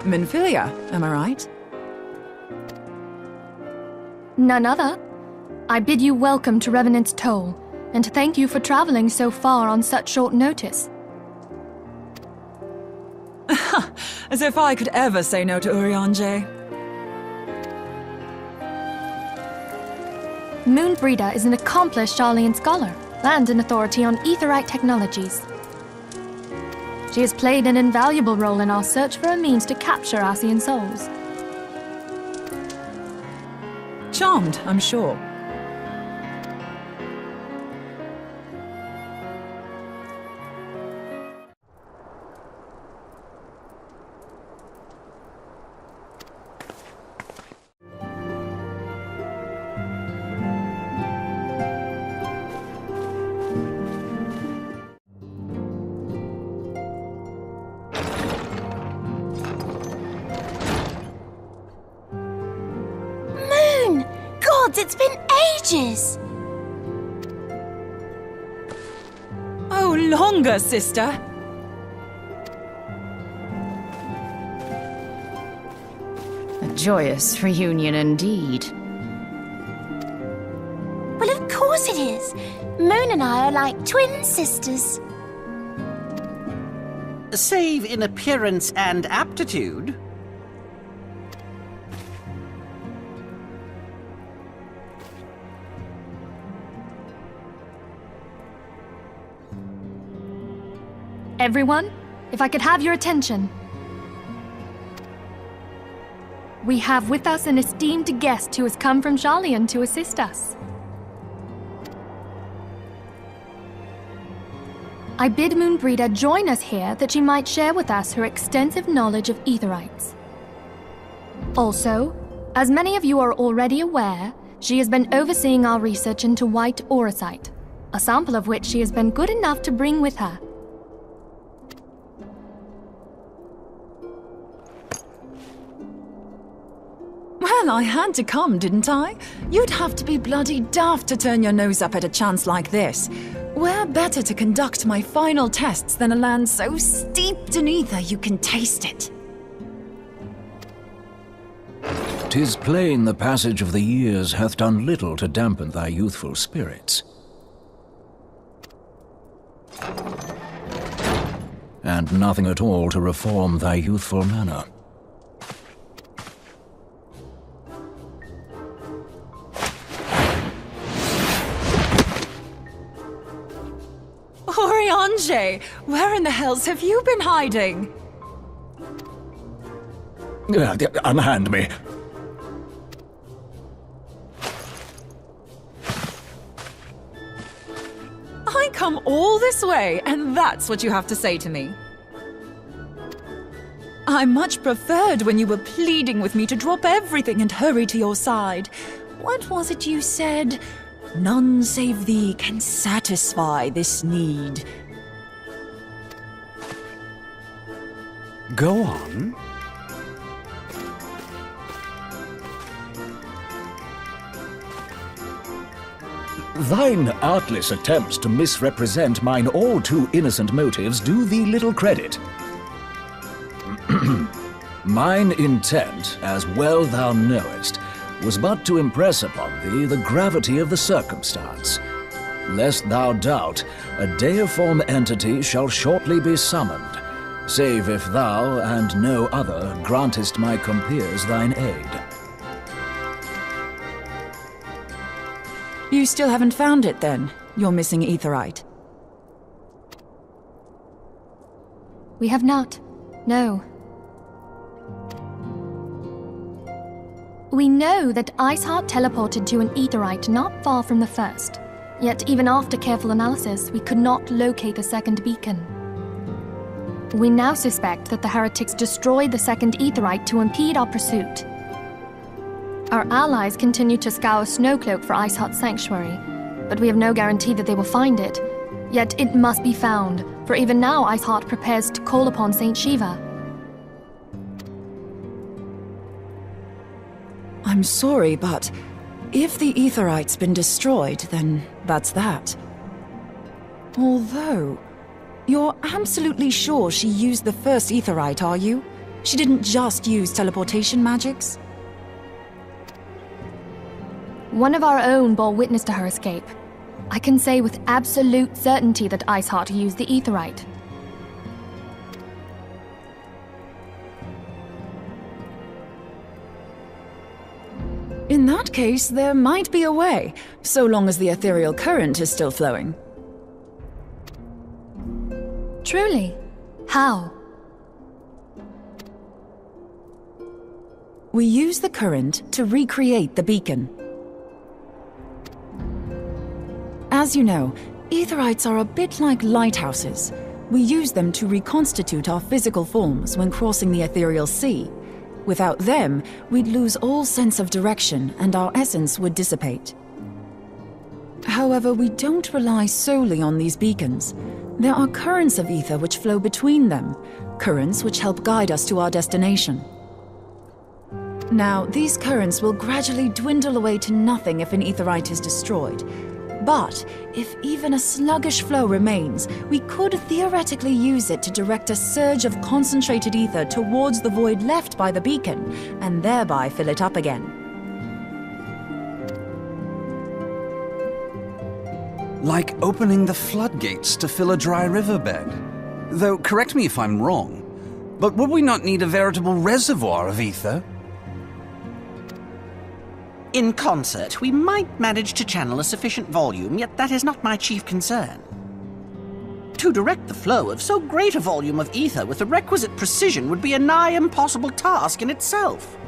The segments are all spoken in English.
Minfilia, am I right? None other. I bid you welcome to Revenant's Toll, and thank you for traveling so far on such short notice. As if I could ever say no to Urianger. Moonbreeder is an accomplished Sharlayan scholar and an authority on aetherite technologies. She has played an invaluable role in our search for a means to capture Ascian souls. Charmed, I'm sure. It's been ages! Oh, longer, sister! A joyous reunion indeed. Well, of course it is. Moon and I are like twin sisters. Save in appearance and aptitude. Everyone, if I could have your attention. We have with us an esteemed guest who has come from Sharlayan to assist us. I bid Moonbreeder join us here that she might share with us her extensive knowledge of aetherites. Also, as many of you are already aware, she has been overseeing our research into white auracite, a sample of which she has been good enough to bring with her. Well, I had to come, didn't I? You'd have to be bloody daft to turn your nose up at a chance like this. Where better to conduct my final tests than a land so steeped in ether you can taste it? 'Tis plain the passage of the years hath done little to dampen thy youthful spirits. And nothing at all to reform thy youthful manner. Urianger, where in the hells have you been hiding? Unhand me. I come all this way, and that's what you have to say to me. I much preferred when you were pleading with me to drop everything and hurry to your side. What was it you said? None save thee can satisfy this need. Go on. Thine artless attempts to misrepresent mine all too innocent motives do thee little credit. Mine intent, as well thou knowest, was but to impress upon thee the gravity of the circumstance. Lest thou doubt, a deiform entity shall shortly be summoned, save if thou and no other grantest my compeers thine aid. You still haven't found it, then? Your missing aetherite? We have not. No. We know that Iceheart teleported to an aetherite not far from the first, Yet even after careful analysis, we could not locate the second beacon. We now suspect that the heretics destroyed the second aetheryte to impede our pursuit. Our allies continue to scour Snowcloak for Iceheart's sanctuary, but we have no guarantee that they will find it. Yet it must be found, for even now Iceheart prepares to call upon Saint Shiva. I'm sorry, but if the aetheryte's been destroyed, then that's that. Although, you're absolutely sure she used the first aetheryte, are you? She didn't just use teleportation magics? One of our own bore witness to her escape. I can say with absolute certainty that Iceheart used the aetheryte. In that case, there might be a way, so long as the ethereal current is still flowing. Truly? How? We use the current to recreate the beacon. As you know, aetherites are a bit like lighthouses. We use them to reconstitute our physical forms when crossing the ethereal sea. Without them, we'd lose all sense of direction and our essence would dissipate. However, we don't rely solely on these beacons. There are currents of ether which flow between them, currents which help guide us to our destination. Now, these currents will gradually dwindle away to nothing if an aetherite is destroyed. But if even a sluggish flow remains, we could theoretically use it to direct a surge of concentrated ether towards the void left by the beacon, and thereby fill it up again. Like opening the floodgates to fill a dry riverbed. Though, correct me if I'm wrong, but would we not need a veritable reservoir of ether? In concert, we might manage to channel a sufficient volume, yet that is not my chief concern. To direct the flow of so great a volume of ether with the requisite precision would be a nigh impossible task in itself.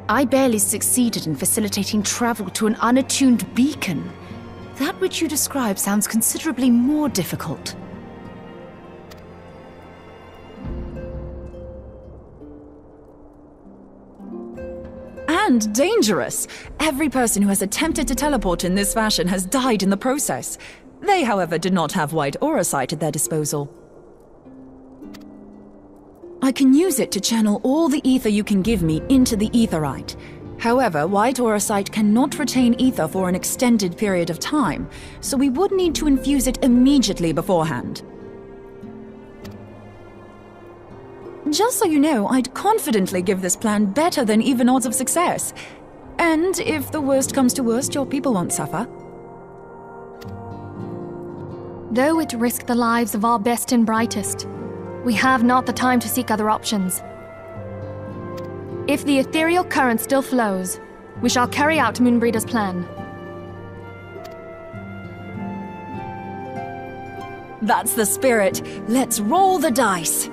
I barely succeeded in facilitating travel to an unattuned beacon. That which you describe sounds considerably more difficult. And dangerous. Every person who has attempted to teleport in this fashion has died in the process. They, however, did not have white aura sight at their disposal. I can use it to channel all the ether you can give me into the aetherite. However, white aura sight cannot retain ether for an extended period of time, so we would need to infuse it immediately beforehand. Just so you know, I'd confidently give this plan better than even odds of success. And if the worst comes to worst, your people won't suffer. Though it risked the lives of our best and brightest, we have not the time to seek other options. If the ethereal current still flows, we shall carry out Moonbreeder's plan. That's the spirit. Let's roll the dice.